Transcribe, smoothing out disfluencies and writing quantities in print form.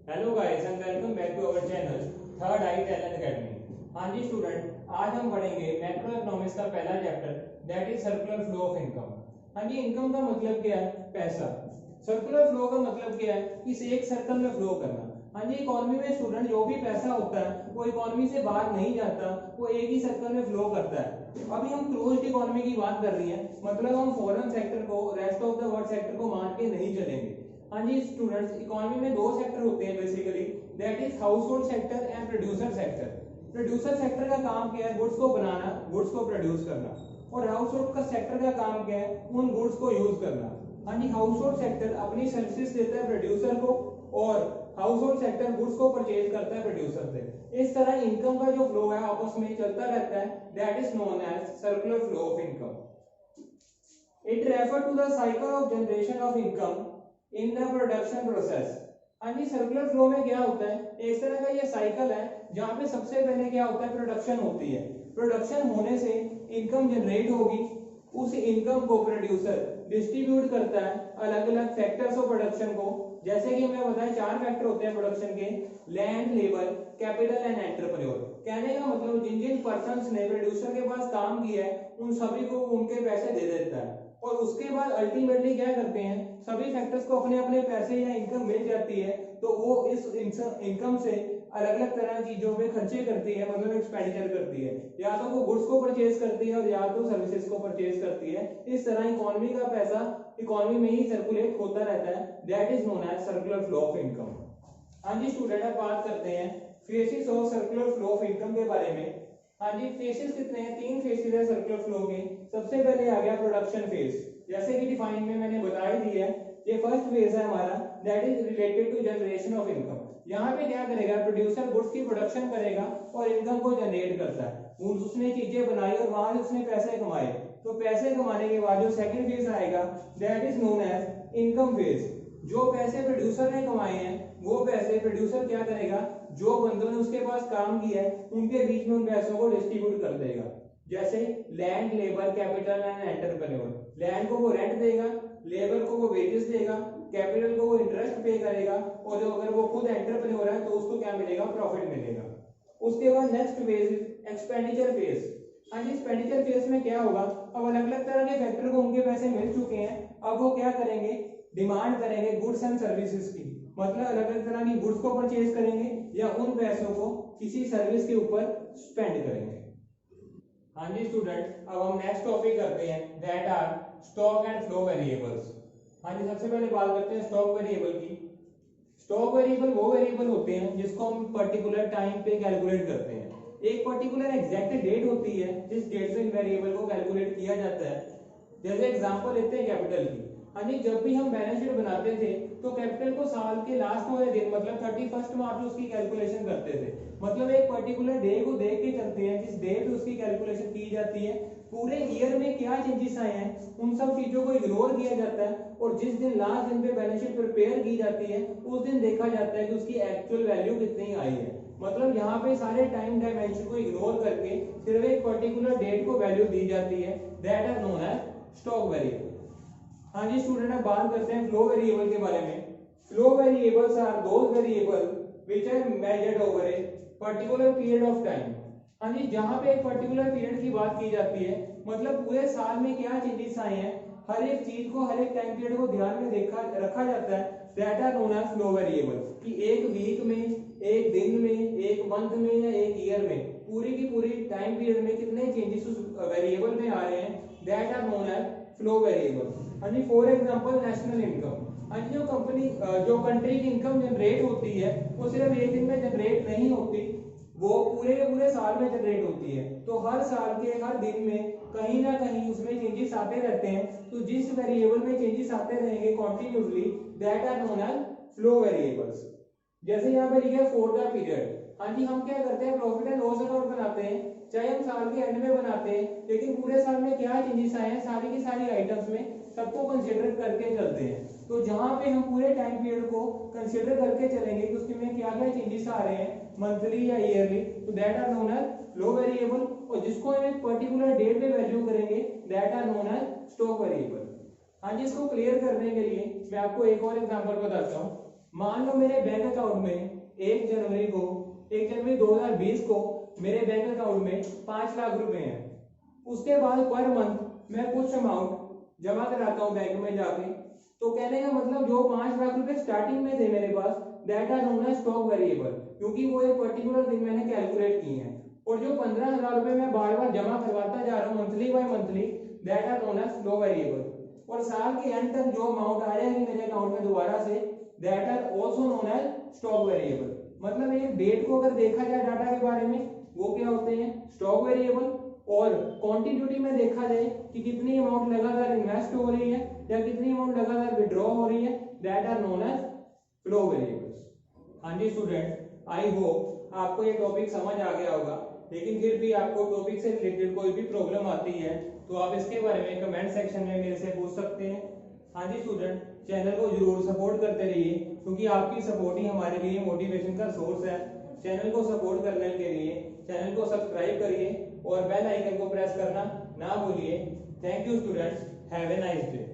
Hello guys and welcome back to our channel third eye talent academy. हाँ जी student, आज हम पढ़ेंगे मैक्रो इकोनॉमिक्स का पहला chapter that is circular flow of income. हाँ जी, इनकम का मतलब क्या है? पैसा। सर्कुलर फ्लो का मतलब क्या है? इस एक सर्कल में फ्लो करना। हाँ जी, इकोनॉमी में स्टूडेंट जो भी पैसा होता है वो इकोनॉमी से बाहर नहीं जाता, वो एक ही सर्कल में फ्लो करता है। अभी हम क्लोज्ड इकोनॉमी की बात कर रही है, मतलब हम फॉरेन सेक्टर को rest of the world sector को मान के नहीं चलेंगे। हाँ जी स्टूडेंट्स, इकोनॉमी में दो सेक्टर होते हैं basically, that is house hold sector and producer sector. Producer sector का काम क्या है? गुड्स को बनाना, गुड्स को प्रोड्यूस करना। और हाउस होल्ड का सेक्टर का काम क्या है? उन गुड्स को यूज करना। हाँ जी, हाउस होल्ड सेक्टर अपनी सर्विसेज देता है प्रोड्यूसर को, और हाउस होल्ड सेक्टर गुड्स को परचेज करता है प्रोड्यूसर से। इस तरह इनकम का जो फ्लो है आपस में चलता रहता है, that is known as circular flow of income. It refer to the cycle of generation of income in the production process। हाँ जी, सर्कुलर फ्लो में क्या होता है? एक तरह का ये साइकिल है जहाँ पे सबसे पहले क्या होता है? प्रोडक्शन होती है। प्रोडक्शन होने से इनकम जनरेट होगी, उस इनकम को प्रोड्यूसर डिस्ट्रीब्यूट करता है अलग अलग फैक्टर्स ऑफ प्रोडक्शन को। जैसे कि हमने बताया चार फैक्टर होते हैं प्रोडक्शन के: land, labour, capital and entrepreneur. कहने का मतलब जिन जिन पर्संस ने प्रोड्यूसर के पास काम किया है उन सभी को उनके पैसे दे देता है, और उसके बाद अल्टीमेटली क्या करते हैं? सभी फैक्टर्स को अपने अपने पैसे या इनकम मिल जाती है, तो वो इस इनकम से अलग अलग तरह की चीजों पे खर्चे करती है, मतलब एक्सपेंडिचर करती है। या तो वो गुड्स को परचेज करती है और या तो सर्विसेज को परचेज करती है। इस तरह इकोनॉमी का पैसा इकोनॉमी में ही सर्कुलेट होता रहता है, that is known as circular flow of income. हाँ जी स्टूडेंट, अब बात करते हैं phases of circular flow of income के बारे में। हाँ जी, फेसेस कितने हैं? तीन फेसेस है सर्कुलर फ्लो के। सबसे पहले आ गया प्रोडक्शन फेज, जैसे कि डिफाइन में मैंने बता ही दिया है। ये फर्स्ट फेज है हमारा, that is related to generation of income. यहाँ पे क्या करेगा? प्रोड्यूसर गुड्स की प्रोडक्शन करेगा और इनकम को जनरेट करता है। उसने चीजें बनाई और वहां से उसने पैसे कमाए, तो पैसे कमाने के बाद जो सेकंड फेज आएगा that is known as income phase. जो पैसे प्रोड्यूसर ने कमाए हैं वो पैसे प्रोड्यूसर क्या करेगा? जो बंदों ने उसके पास काम किया है उनके बीच में उन पैसों को डिस्ट्रीब्यूट कर देगा। जैसे land, labour, capital and entrepreneur. Land को वो रेंट देगा, लेबर को वो वेजेस देगा, कैपिटल को वो इंटरेस्ट पे करेगा, और जो अगर वो खुद एंटरप्रेन्योर है तो उसको क्या मिलेगा? प्रॉफिट मिलेगा। उसके बाद नेक्स्ट फेज एक्सपेंडिचर फेज। हाँ जी, एक्सपेंडिचर फेज में क्या होगा? अब अलग अलग तरह के फैक्टर को उनके पैसे मिल चुके हैं, अब वो क्या करेंगे? डिमांड करेंगे गुड्स एंड सर्विसेज की, मतलब अलग अलग तरह की गुड्स को परचेज करेंगे या उन पैसों को किसी सर्विस के ऊपर स्पेंड करेंगे। हाँ जी स्टूडेंट, अब हम नेक्स्ट टॉपिक करते हैं, that are stock and flow variables. हाँ जी, सबसे पहले बात करते हैं स्टॉक वेरिएबल की। स्टॉक वेरिएबल वो वेरिएबल होते हैं जिसको हम पर्टिकुलर टाइम पे कैलकुलेट करते हैं। एक पर्टिकुलर एग्जैक्ट डेट होती है जिस डेट पे इन वेरिएबल को कैलकुलेट किया जाता है। जैसे एग्जांपल लेते हैं कैपिटल की। हाँ जी, जब भी हम बैलेंस शीट बनाते थे तो कैपिटल को साल के लास्ट वाले दिन, मतलब 31 मार्च उसकी कैलकुलेशन करते थे। मतलब एक पर्टिकुलर डे को देख के चलते हैं जिस डे पे उसकी कैलकुलेशन की जाती है। पूरे ईयर में क्या चेंजेस आए हैं उन सब चीजों को इग्नोर किया जाता है, और जिस दिन लास्ट दिन पे बैलेंस शीट प्रिपेयर की जाती है उस दिन देखा जाता है कि उसकी एक्चुअल वैल्यू कितनी आई है। मतलब यहाँ पे सारे टाइम डायमेंशन को इग्नोर करके सिर्फ एक पर्टिकुलर डेट को वैल्यू दी जाती है, that are known as stock variable. हाँ जी स्टूडेंट, अब बात करते हैं फ्लो वेरिएबल के बारे में। Flow variables are those variable which are measured over a particular period of time. हाँ जी, जहाँ पे एक पर्टिकुलर पीरियड की बात की जाती है, मतलब पूरे साल में क्या चेंजेस आए हैं, हर एक चीज को, हर एक टाइम पीरियड को ध्यान में रखा जाता है, that are known as flow variable. कि एक वीक में, एक दिन में, एक मंथ में या एक ईयर में पूरी की पूरी टाइम पीरियड में कितने चेंजेस उस वेरिएबल में आ रहे हैं, that are known as flow variable. हाँ जी, फॉर एग्जांपल नेशनल इनकम। हाँ जी, जो कंट्री की इनकम जनरेट होती है वो सिर्फ एक दिन में जनरेट नहीं होती, वो पूरे के पूरे साल में जनरेट होती है। तो हर साल के हर दिन में कहीं ना कहीं उसमें चेंजेस आते रहते हैं, तो जिस वेरिएबल में चेंजेस आते रहेंगे continuously, that are known as flow variables. जैसे यहाँ पे लिखा है फॉर द पीरियड। हाँ जी, हम क्या करते हैं? प्रॉफिट एंड लॉस अकाउंट बनाते हैं, चाहे हम साल के एंड में बनाते हैं, लेकिन पूरे साल में क्या चेंजेस आए हैं सारी की सारी आइटम्स में सबको कंसिडर करके चलते हैं। तो जहां पे हम पूरे टाइम पीरियड को कंसिडर करके चलेंगे कि उसमें क्या क्या चेंजेस आ रहे हैं मंथली या ईयरली, तो that are known as flow variable. और जिसको हम एक पर्टिकुलर डेट पे वैल्यू करेंगे, that are known as stock variable. हाँ जी, इसको क्लियर करने के लिए मैं आपको एक और एग्जांपल बताता हूँ। मान लो मेरे बैंक अकाउंट में 1 जनवरी 2020 को मेरे बैंक अकाउंट में 5 लाख रुपए हैं। उसके बाद पर मंथ मैं कुछ अमाउंट जमा कराता हूँ बैंक में जाके। तो कहने का मतलब जो 5 लाख रुपए स्टार्टिंग में थे मेरे पास, that are known as stock variable, क्योंकि वो एक पर्टिकुलर दिन मैंने कैलकुलेट किए हैं। और जो 15,000 रुपए मैं बार बार जमा करवाता जा रहा हूँ monthly by monthly, that are known as flow variable. और साल के एंड तक जो अमाउंट आ जाएगी मेरे अकाउंट में दोबारा से, that are also known as stock variable. मतलब एक डेट को अगर देखा जाए डाटा के बारे में, वो क्या होते हैं, स्टॉक वेरिएबल। और क्वांटिटी में देखा जाए कि कितनी अमाउंट लगातार इन्वेस्ट हो रही है या कितनी अमाउंट लगातार विड्रॉ हो रही है, that are known as flow variables. हाँ जी स्टूडेंट, आई होप आपको ये टॉपिक समझ आ गया होगा। लेकिन फिर भी आपको टॉपिक से रिलेटेड कोई भी प्रॉब्लम आती है तो आप इसके बारे में कमेंट सेक्शन में मेरे से पूछ सकते हैं। हाँ जी स्टूडेंट, चैनल को जरूर सपोर्ट करते रहिए, क्योंकि आपकी सपोर्ट ही हमारे लिए मोटिवेशन का सोर्स है। चैनल को सपोर्ट करने के लिए चैनल को सब्सक्राइब करिए और बेल आइकन को प्रेस करना ना भूलिए। Thank you students, have a nice day.